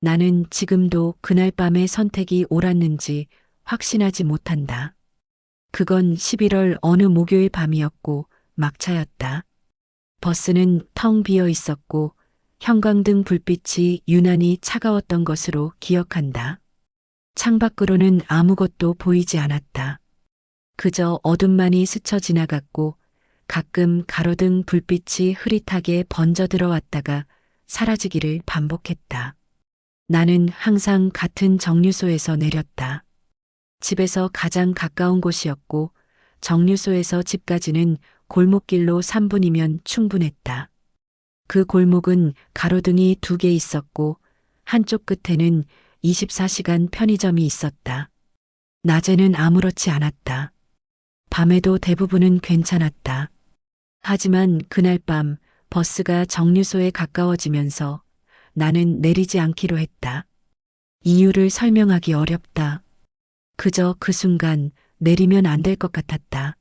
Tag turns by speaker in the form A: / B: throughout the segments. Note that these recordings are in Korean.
A: 나는 지금도 그날 밤의 선택이 옳았는지 확신하지 못한다. 그건 11월 어느 목요일 밤이었고 막차였다. 버스는 텅 비어 있었고 형광등 불빛이 유난히 차가웠던 것으로 기억한다. 창밖으로는 아무것도 보이지 않았다. 그저 어둠만이 스쳐 지나갔고 가끔 가로등 불빛이 흐릿하게 번져 들어왔다가 사라지기를 반복했다. 나는 항상 같은 정류소에서 내렸다. 집에서 가장 가까운 곳이었고 정류소에서 집까지는 골목길로 3분이면 충분했다. 그 골목은 가로등이 2개 있었고 한쪽 끝에는 24시간 편의점이 있었다. 낮에는 아무렇지 않았다. 밤에도 대부분은 괜찮았다. 하지만 그날 밤 버스가 정류소에 가까워지면서 나는 내리지 않기로 했다. 이유를 설명하기 어렵다. 그저 그 순간 내리면 안 될 것 같았다.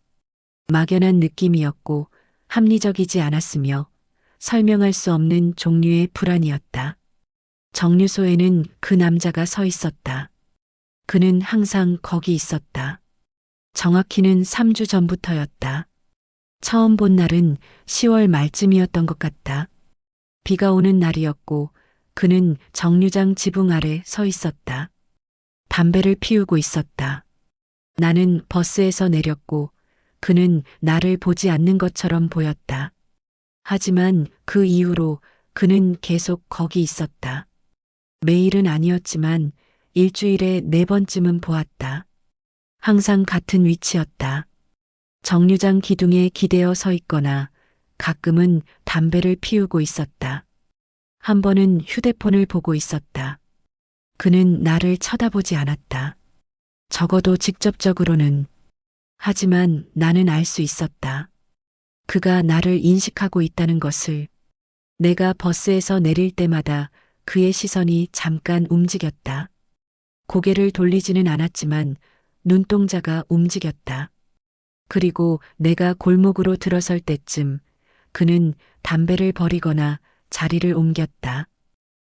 A: 막연한 느낌이었고 합리적이지 않았으며 설명할 수 없는 종류의 불안이었다. 정류소에는 그 남자가 서 있었다. 그는 항상 거기 있었다. 정확히는 3주 전부터였다. 처음 본 날은 10월 말쯤이었던 것 같다. 비가 오는 날이었고 그는 정류장 지붕 아래 서 있었다. 담배를 피우고 있었다. 나는 버스에서 내렸고 그는 나를 보지 않는 것처럼 보였다. 하지만 그 이후로 그는 계속 거기 있었다. 매일은 아니었지만 일주일에 4번쯤은 보았다. 항상 같은 위치였다. 정류장 기둥에 기대어 서 있거나 가끔은 담배를 피우고 있었다. 한 번은 휴대폰을 보고 있었다. 그는 나를 쳐다보지 않았다. 적어도 직접적으로는. 하지만 나는 알 수 있었다. 그가 나를 인식하고 있다는 것을. 내가 버스에서 내릴 때마다 그의 시선이 잠깐 움직였다. 고개를 돌리지는 않았지만 눈동자가 움직였다. 그리고 내가 골목으로 들어설 때쯤 그는 담배를 버리거나 자리를 옮겼다.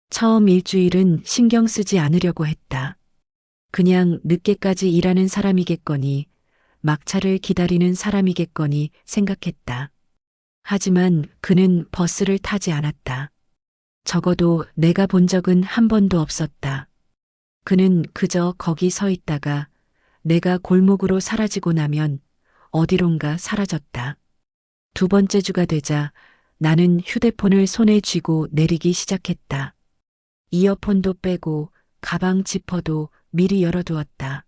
A: 처음 일주일은 신경 쓰지 않으려고 했다. 그냥 늦게까지 일하는 사람이겠거니, 막차를 기다리는 사람이겠거니 생각했다. 하지만 그는 버스를 타지 않았다. 적어도 내가 본 적은 한 번도 없었다. 그는 그저 거기 서 있다가 내가 골목으로 사라지고 나면 어디론가 사라졌다. 2번째 주가 되자 나는 휴대폰을 손에 쥐고 내리기 시작했다. 이어폰도 빼고 가방 지퍼도 미리 열어두었다.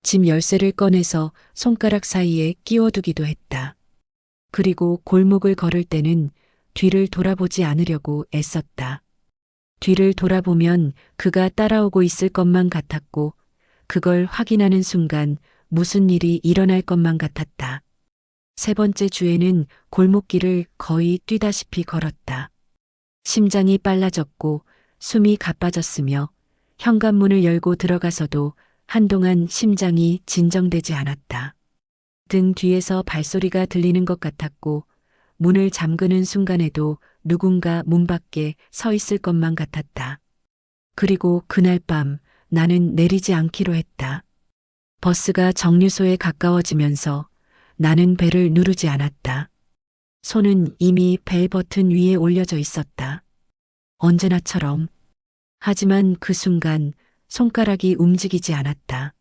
A: 집 열쇠를 꺼내서 손가락 사이에 끼워두기도 했다. 그리고 골목을 걸을 때는 뒤를 돌아보지 않으려고 애썼다. 뒤를 돌아보면 그가 따라오고 있을 것만 같았고 그걸 확인하는 순간 무슨 일이 일어날 것만 같았다. 3번째 주에는 골목길을 거의 뛰다시피 걸었다. 심장이 빨라졌고 숨이 가빠졌으며 현관문을 열고 들어가서도 한동안 심장이 진정되지 않았다. 등 뒤에서 발소리가 들리는 것 같았고 문을 잠그는 순간에도 누군가 문 밖에 서 있을 것만 같았다. 그리고 그날 밤 나는 내리지 않기로 했다. 버스가 정류소에 가까워지면서 나는 벨을 누르지 않았다. 손은 이미 벨 버튼 위에 올려져 있었다. 언제나처럼. 하지만 그 순간 손가락이 움직이지 않았다.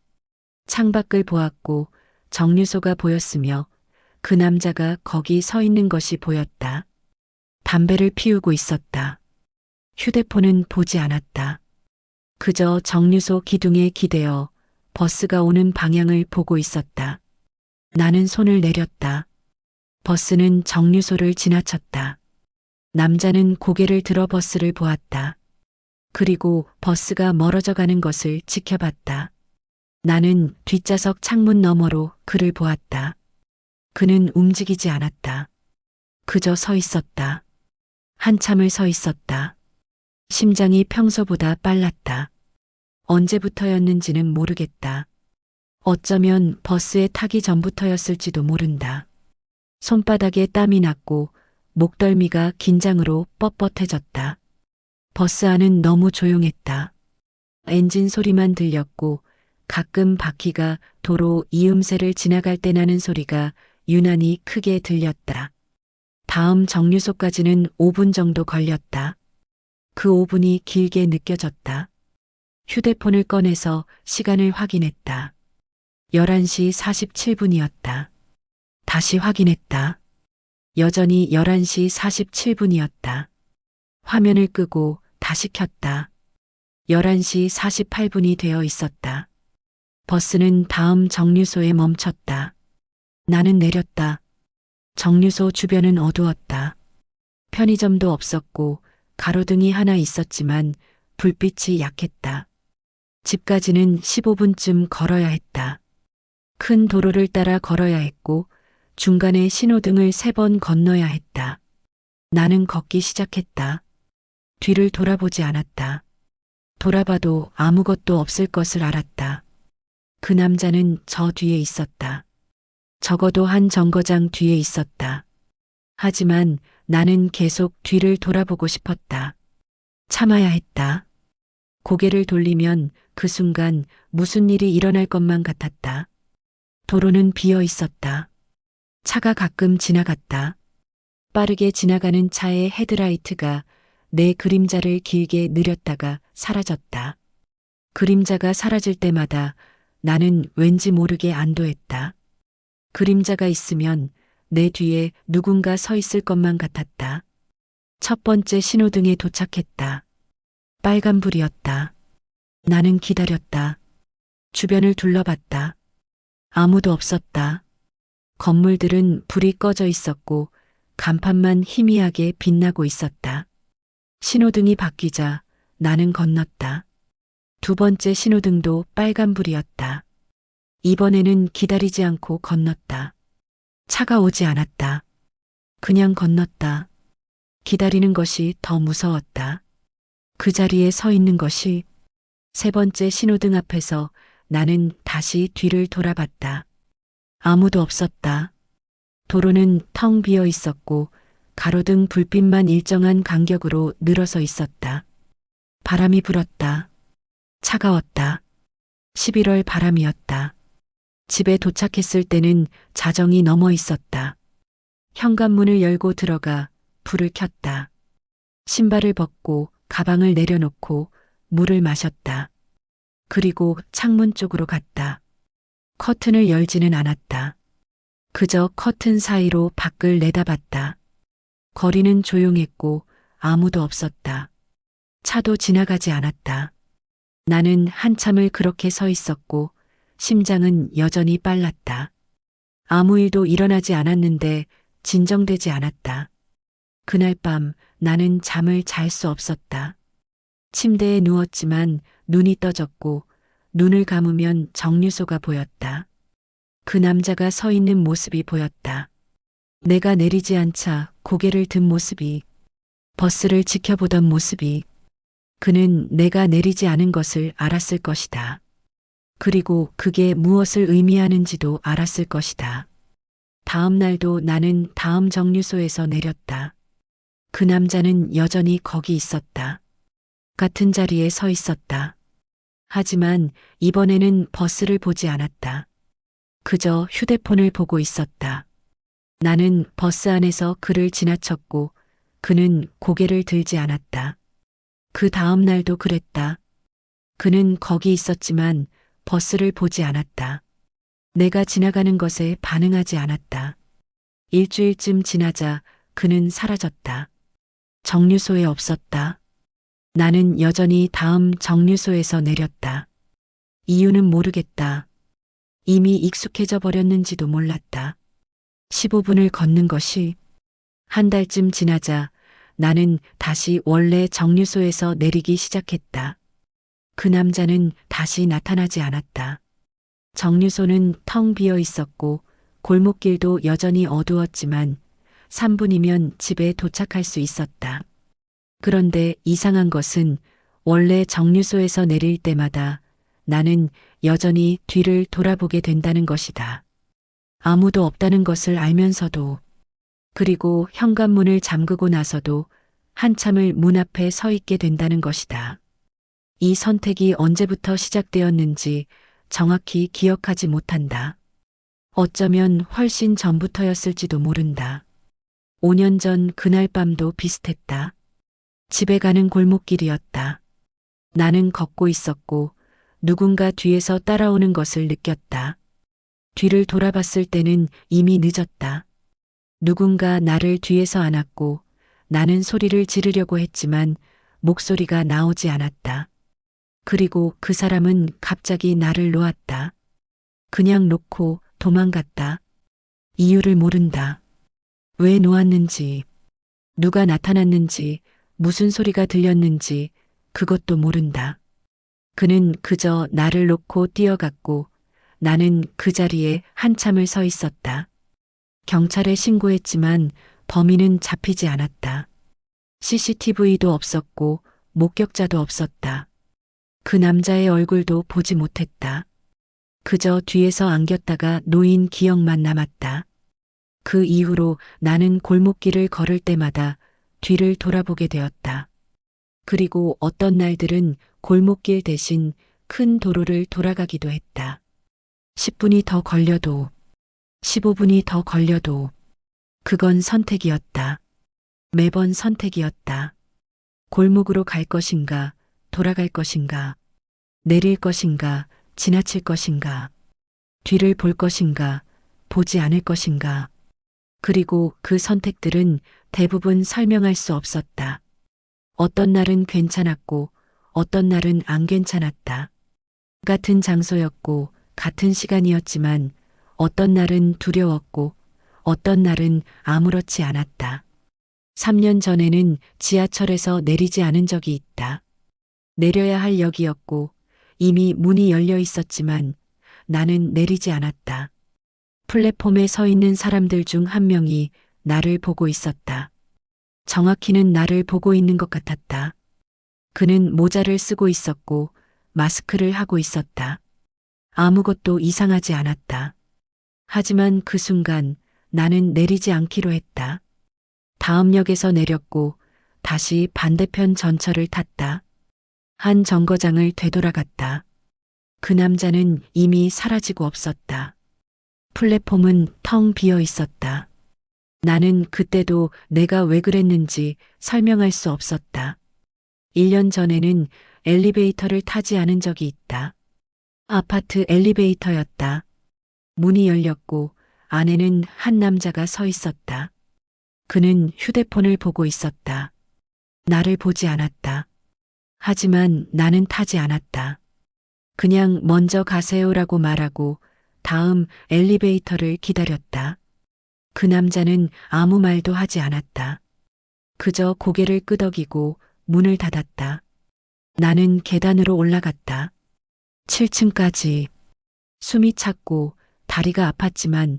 A: 창밖을 보았고 정류소가 보였으며 그 남자가 거기 서 있는 것이 보였다. 담배를 피우고 있었다. 휴대폰은 보지 않았다. 그저 정류소 기둥에 기대어 버스가 오는 방향을 보고 있었다. 나는 손을 내렸다. 버스는 정류소를 지나쳤다. 남자는 고개를 들어 버스를 보았다. 그리고 버스가 멀어져 가는 것을 지켜봤다. 나는 뒷좌석 창문 너머로 그를 보았다. 그는 움직이지 않았다. 그저 서 있었다. 한참을 서 있었다. 심장이 평소보다 빨랐다. 언제부터였는지는 모르겠다. 어쩌면 버스에 타기 전부터였을지도 모른다. 손바닥에 땀이 났고 목덜미가 긴장으로 뻣뻣해졌다. 버스 안은 너무 조용했다. 엔진 소리만 들렸고 가끔 바퀴가 도로 이음새를 지나갈 때 나는 소리가 유난히 크게 들렸다. 다음 정류소까지는 5분 정도 걸렸다. 그 5분이 길게 느껴졌다. 휴대폰을 꺼내서 시간을 확인했다. 11시 47분이었다. 다시 확인했다. 여전히 11시 47분이었다. 화면을 끄고 다시 켰다. 11시 48분이 되어 있었다. 버스는 다음 정류소에 멈췄다. 나는 내렸다. 정류소 주변은 어두웠다. 편의점도 없었고 가로등이 하나 있었지만 불빛이 약했다. 집까지는 15분쯤 걸어야 했다. 큰 도로를 따라 걸어야 했고 중간에 신호등을 3번 건너야 했다. 나는 걷기 시작했다. 뒤를 돌아보지 않았다. 돌아봐도 아무것도 없을 것을 알았다. 그 남자는 저 뒤에 있었다. 적어도 한 정거장 뒤에 있었다. 하지만 나는 계속 뒤를 돌아보고 싶었다. 참아야 했다. 고개를 돌리면 그 순간 무슨 일이 일어날 것만 같았다. 도로는 비어 있었다. 차가 가끔 지나갔다. 빠르게 지나가는 차의 헤드라이트가 내 그림자를 길게 느렸다가 사라졌다. 그림자가 사라질 때마다 나는 왠지 모르게 안도했다. 그림자가 있으면 내 뒤에 누군가 서 있을 것만 같았다. 첫 번째 신호등에 도착했다. 빨간불이었다. 나는 기다렸다. 주변을 둘러봤다. 아무도 없었다. 건물들은 불이 꺼져 있었고 간판만 희미하게 빛나고 있었다. 신호등이 바뀌자 나는 건넜다. 두 번째 신호등도 빨간불이었다. 이번에는 기다리지 않고 건넜다. 차가 오지 않았다. 그냥 건넜다. 기다리는 것이 더 무서웠다. 그 자리에 서 있는 것이. 세 번째 신호등 앞에서 나는 다시 뒤를 돌아봤다. 아무도 없었다. 도로는 텅 비어 있었고 가로등 불빛만 일정한 간격으로 늘어서 있었다. 바람이 불었다. 차가웠다. 11월 바람이었다. 집에 도착했을 때는 자정이 넘어 있었다. 현관문을 열고 들어가 불을 켰다. 신발을 벗고 가방을 내려놓고 물을 마셨다. 그리고 창문 쪽으로 갔다. 커튼을 열지는 않았다. 그저 커튼 사이로 밖을 내다봤다. 거리는 조용했고 아무도 없었다. 차도 지나가지 않았다. 나는 한참을 그렇게 서 있었고 심장은 여전히 빨랐다. 아무 일도 일어나지 않았는데 진정되지 않았다. 그날 밤 나는 잠을 잘 수 없었다. 침대에 누웠지만 눈이 떠졌고 눈을 감으면 정류소가 보였다. 그 남자가 서 있는 모습이 보였다. 내가 내리지 않자 고개를 든 모습이, 버스를 지켜보던 모습이. 그는 내가 내리지 않은 것을 알았을 것이다. 그리고 그게 무엇을 의미하는지도 알았을 것이다. 다음 날도 나는 다음 정류소에서 내렸다. 그 남자는 여전히 거기 있었다. 같은 자리에 서 있었다. 하지만 이번에는 버스를 보지 않았다. 그저 휴대폰을 보고 있었다. 나는 버스 안에서 그를 지나쳤고 그는 고개를 들지 않았다. 그 다음 날도 그랬다. 그는 거기 있었지만 버스를 보지 않았다. 내가 지나가는 것에 반응하지 않았다. 일주일쯤 지나자 그는 사라졌다. 정류소에 없었다. 나는 여전히 다음 정류소에서 내렸다. 이유는 모르겠다. 이미 익숙해져 버렸는지도 몰랐다. 15분을 걷는 것이. 한 달쯤 지나자 나는 다시 원래 정류소에서 내리기 시작했다. 그 남자는 다시 나타나지 않았다. 정류소는 텅 비어 있었고 골목길도 여전히 어두웠지만 3분이면 집에 도착할 수 있었다. 그런데 이상한 것은 원래 정류소에서 내릴 때마다 나는 여전히 뒤를 돌아보게 된다는 것이다. 아무도 없다는 것을 알면서도. 그리고 현관문을 잠그고 나서도 한참을 문 앞에 서 있게 된다는 것이다. 이 선택이 언제부터 시작되었는지 정확히 기억하지 못한다. 어쩌면 훨씬 전부터였을지도 모른다. 5년 전 그날 밤도 비슷했다. 집에 가는 골목길이었다. 나는 걷고 있었고 누군가 뒤에서 따라오는 것을 느꼈다. 뒤를 돌아봤을 때는 이미 늦었다. 누군가 나를 뒤에서 안았고 나는 소리를 지르려고 했지만 목소리가 나오지 않았다. 그리고 그 사람은 갑자기 나를 놓았다. 그냥 놓고 도망갔다. 이유를 모른다. 왜 놓았는지, 누가 나타났는지, 무슨 소리가 들렸는지 그것도 모른다. 그는 그저 나를 놓고 뛰어갔고 나는 그 자리에 한참을 서 있었다. 경찰에 신고했지만 범인은 잡히지 않았다. CCTV도 없었고 목격자도 없었다. 그 남자의 얼굴도 보지 못했다. 그저 뒤에서 안겼다가 놓인 기억만 남았다. 그 이후로 나는 골목길을 걸을 때마다 뒤를 돌아보게 되었다. 그리고 어떤 날들은 골목길 대신 큰 도로를 돌아가기도 했다. 10분이 더 걸려도, 15분이 더 걸려도, 그건 선택이었다. 매번 선택이었다. 골목으로 갈 것인가, 돌아갈 것인가, 내릴 것인가, 지나칠 것인가, 뒤를 볼 것인가, 보지 않을 것인가. 그리고 그 선택들은 대부분 설명할 수 없었다. 어떤 날은 괜찮았고 어떤 날은 안 괜찮았다. 같은 장소였고 같은 시간이었지만 어떤 날은 두려웠고 어떤 날은 아무렇지 않았다. 3년 전에는 지하철에서 내리지 않은 적이 있다. 내려야 할 역이었고 이미 문이 열려 있었지만 나는 내리지 않았다. 플랫폼에 서 있는 사람들 중 한 명이 나를 보고 있었다. 정확히는 나를 보고 있는 것 같았다. 그는 모자를 쓰고 있었고 마스크를 하고 있었다. 아무것도 이상하지 않았다. 하지만 그 순간 나는 내리지 않기로 했다. 다음 역에서 내렸고 다시 반대편 전철을 탔다. 한 정거장을 되돌아갔다. 그 남자는 이미 사라지고 없었다. 플랫폼은 텅 비어 있었다. 나는 그때도 내가 왜 그랬는지 설명할 수 없었다. 1년 전에는 엘리베이터를 타지 않은 적이 있다. 아파트 엘리베이터였다. 문이 열렸고 안에는 한 남자가 서 있었다. 그는 휴대폰을 보고 있었다. 나를 보지 않았다. 하지만 나는 타지 않았다. 그냥 먼저 가세요라고 말하고 다음 엘리베이터를 기다렸다. 그 남자는 아무 말도 하지 않았다. 그저 고개를 끄덕이고 문을 닫았다. 나는 계단으로 올라갔다. 7층까지. 숨이 찼고 다리가 아팠지만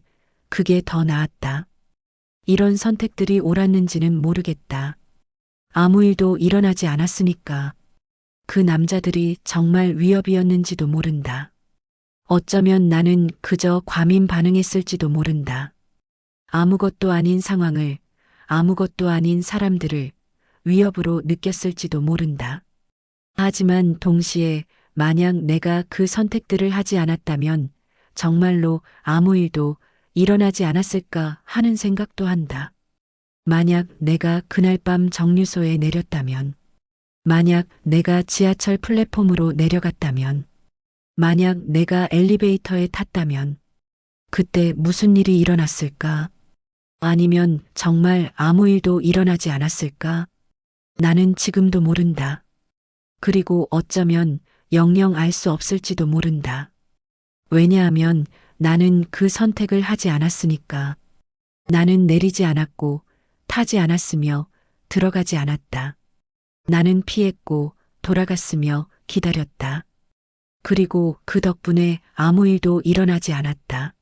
A: 그게 더 나았다. 이런 선택들이 옳았는지는 모르겠다. 아무 일도 일어나지 않았으니까. 그 남자들이 정말 위협이었는지도 모른다. 어쩌면 나는 그저 과민 반응했을지도 모른다. 아무것도 아닌 상황을, 아무것도 아닌 사람들을 위협으로 느꼈을지도 모른다. 하지만 동시에 만약 내가 그 선택들을 하지 않았다면 정말로 아무 일도 일어나지 않았을까 하는 생각도 한다. 만약 내가 그날 밤 정류소에 내렸다면, 만약 내가 지하철 플랫폼으로 내려갔다면, 만약 내가 엘리베이터에 탔다면, 그때 무슨 일이 일어났을까? 아니면 정말 아무 일도 일어나지 않았을까? 나는 지금도 모른다. 그리고 어쩌면 영영 알 수 없을지도 모른다. 왜냐하면 나는 그 선택을 하지 않았으니까. 나는 내리지 않았고 타지 않았으며 들어가지 않았다. 나는 피했고 돌아갔으며 기다렸다. 그리고 그 덕분에 아무 일도 일어나지 않았다.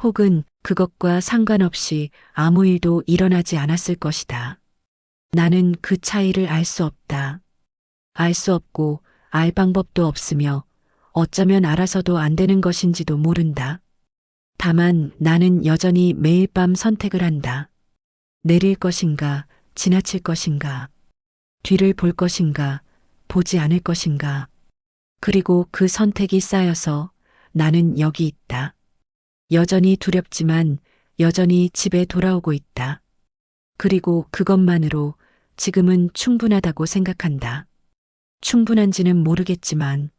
A: 혹은 그것과 상관없이 아무 일도 일어나지 않았을 것이다. 나는 그 차이를 알 수 없다. 알 수 없고 알 방법도 없으며 어쩌면 알아서도 안 되는 것인지도 모른다. 다만 나는 여전히 매일 밤 선택을 한다. 내릴 것인가, 지나칠 것인가? 뒤를 볼 것인가? 보지 않을 것인가? 그리고 그 선택이 쌓여서 나는 여기 있다. 여전히 두렵지만 여전히 집에 돌아오고 있다. 그리고 그것만으로 지금은 충분하다고 생각한다. 충분한지는 모르겠지만